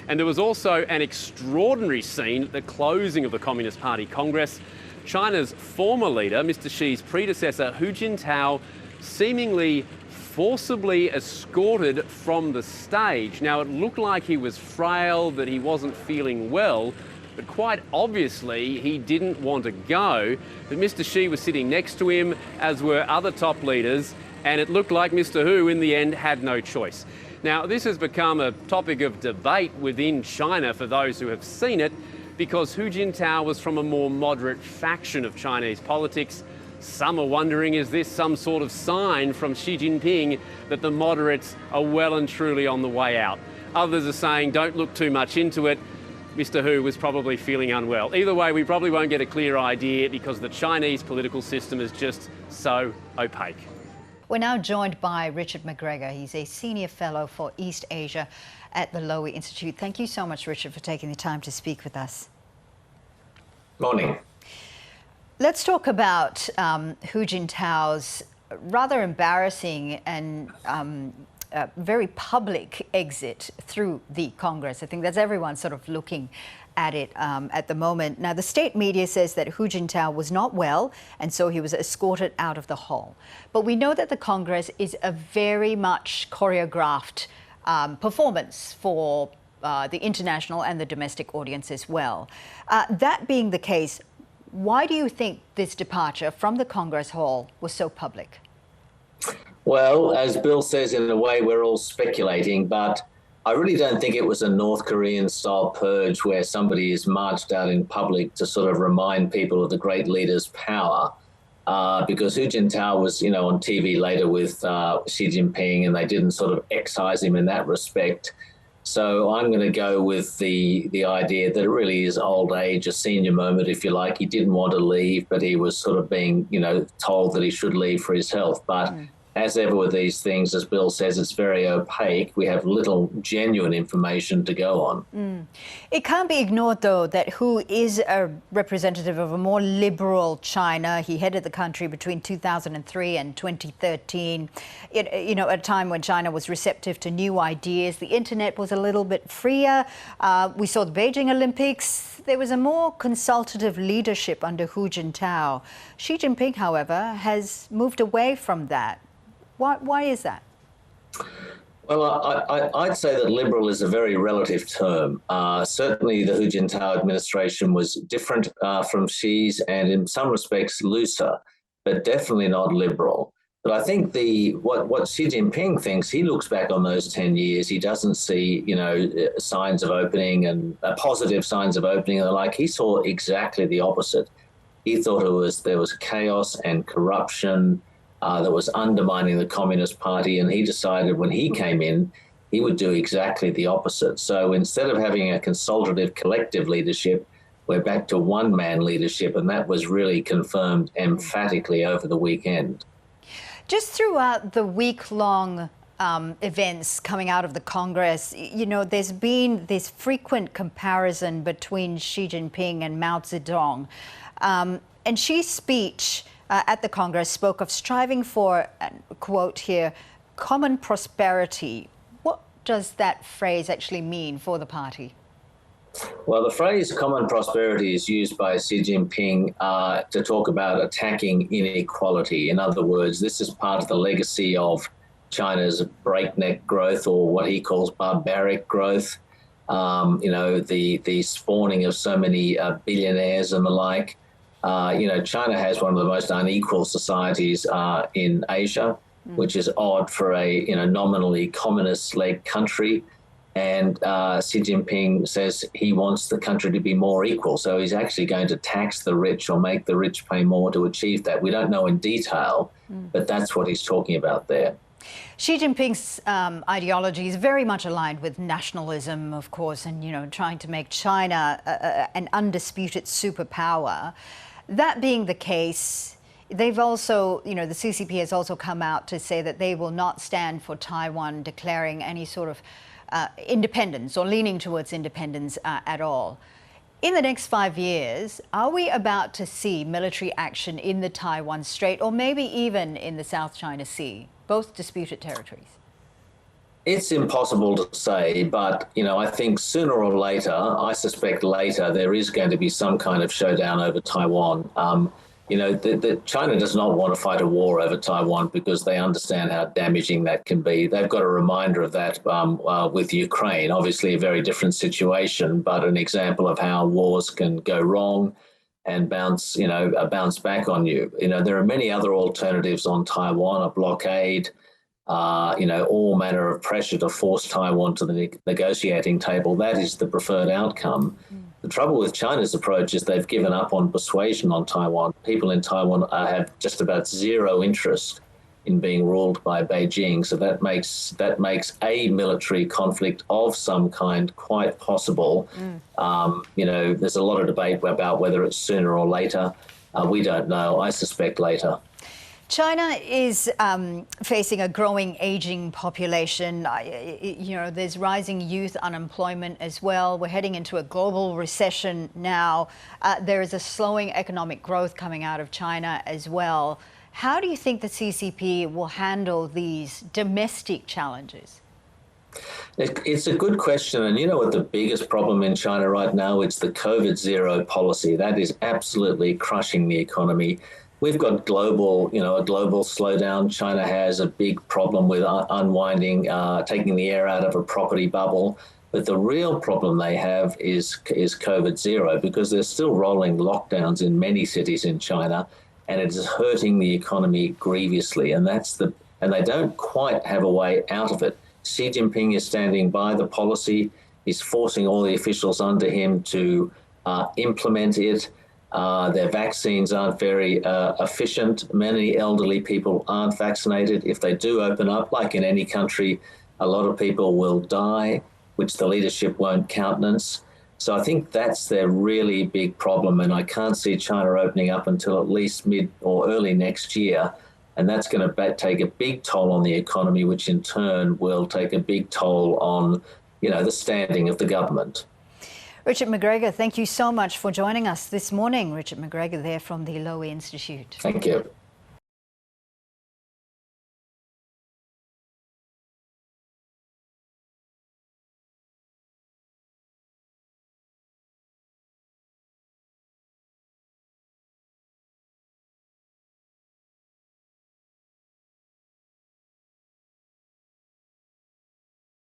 And there was also an extraordinary scene at the closing of the Communist Party Congress. China's former leader, Mr. Xi's predecessor, Hu Jintao, seemingly forcibly escorted from the stage. Now, it looked like he was frail, that he wasn't feeling well, but quite obviously he didn't want to go. But Mr. Xi was sitting next to him, as were other top leaders, and it looked like Mr. Hu, in the end, had no choice. Now, this has become a topic of debate within China for those who have seen it, because Hu Jintao was from a more moderate faction of Chinese politics. Some are wondering, is this some sort of sign from Xi Jinping that the moderates are well and truly on the way out? Others are saying, don't look too much into it. Mr. Hu was probably feeling unwell. Either way, we probably won't get a clear idea because the Chinese political system is just so opaque. We're now joined by Richard McGregor. He's a senior fellow for East Asia at the Lowy Institute. Thank you so much, Richard, for taking the time to speak with us. Morning. Let's talk about Hu Jintao's rather embarrassing and very public exit through the Congress. I think that's everyone sort of looking at it at the moment. Now, the state media says that Hu Jintao was not well, and so he was escorted out of the hall. But we know that the Congress is a very much choreographed performance for the international and the domestic audience as well. That being the case, why do you think this departure from the Congress Hall was so public? Well, as Bill says, in a way, we're all speculating, but I really don't think it was a North Korean-style purge where somebody is marched out in public to sort of remind people of the great leader's power. Because Hu Jintao was, on TV later with Xi Jinping, and they didn't sort of excise him in that respect. So I'm going to go with the idea that it really is old age, a senior moment, if you like. He didn't want to leave, but he was sort of being, told that he should leave for his health. But as ever with these things, as Bill says, it's very opaque. We have little genuine information to go on. It can't be ignored, though, that Hu is a representative of a more liberal China. He headed the country between 2003 and 2013, at a time when China was receptive to new ideas. The internet was a little bit freer. We saw the Beijing Olympics. There was a more consultative leadership under Hu Jintao. Xi Jinping, however, has moved away from that. Why is that? Well, I'd say that liberal is a very relative term. Certainly the Hu Jintao administration was different from Xi's and in some respects looser, but definitely not liberal. But I think what Xi Jinping thinks, he looks back on those 10 years, he doesn't see, signs of opening and positive signs of opening and the like. He saw exactly the opposite. He thought there was chaos and corruption that was undermining the Communist Party, and he decided when he came in, he would do exactly the opposite. So instead of having a consultative collective leadership, we're back to one-man leadership, and that was really confirmed emphatically over the weekend. Just throughout the week-long events coming out of the Congress, there's been this frequent comparison between Xi Jinping and Mao Zedong. And Xi's speech at the Congress spoke of striving for, quote here, common prosperity. What does that phrase actually mean for the party? Well, the phrase common prosperity is used by Xi Jinping to talk about attacking inequality. In other words, this is part of the legacy of China's breakneck growth, or what he calls barbaric growth. The spawning of so many billionaires and the like. China has one of the most unequal societies in Asia, which is odd for a nominally communist-led country. And Xi Jinping says he wants the country to be more equal. So he's actually going to tax the rich or make the rich pay more to achieve that. We don't know in detail, but that's what he's talking about there. Xi Jinping's ideology is very much aligned with nationalism, of course, and, trying to make China an undisputed superpower. That being the case, they've also, the CCP has also come out to say that they will not stand for Taiwan declaring any sort of independence or leaning towards independence at all. In the next 5 years, are we about to see military action in the Taiwan Strait or maybe even in the South China Sea, both disputed territories? It's impossible to say, but I think sooner or later, I suspect later, there is going to be some kind of showdown over Taiwan. China does not want to fight a war over Taiwan because they understand how damaging that can be. They've got a reminder of that with Ukraine. Obviously, a very different situation, but an example of how wars can go wrong and bounce back on you. There are many other alternatives on Taiwan: a blockade. All manner of pressure to force Taiwan to the negotiating table. That is the preferred outcome. The trouble with China's approach is they've given up on persuasion on Taiwan. People in Taiwan have just about zero interest in being ruled by Beijing. So that makes a military conflict of some kind quite possible. There's a lot of debate about whether it's sooner or later. We don't know. I suspect later. China is facing a growing aging population. There's rising youth unemployment as well. We're heading into a global recession now. There is a slowing economic growth coming out of China as well. How do you think the CCP will handle these domestic challenges? It's a good question. And you know what the biggest problem in China right now? It's the COVID zero policy. That is absolutely crushing the economy. We've got a global slowdown. China has a big problem with unwinding, taking the air out of a property bubble. But the real problem they have is COVID zero, because they're still rolling lockdowns in many cities in China, and it is hurting the economy grievously. And they don't quite have a way out of it. Xi Jinping is standing by the policy. He's forcing all the officials under him to implement it. Their vaccines aren't very efficient. Many elderly people aren't vaccinated. If they do open up, like in any country, a lot of people will die, which the leadership won't countenance. So I think that's their really big problem. And I can't see China opening up until at least mid or early next year. And that's going to take a big toll on the economy, which in turn will take a big toll on, the standing of the government. Richard McGregor, thank you so much for joining us this morning. Richard McGregor there from the Lowy Institute. Thank you.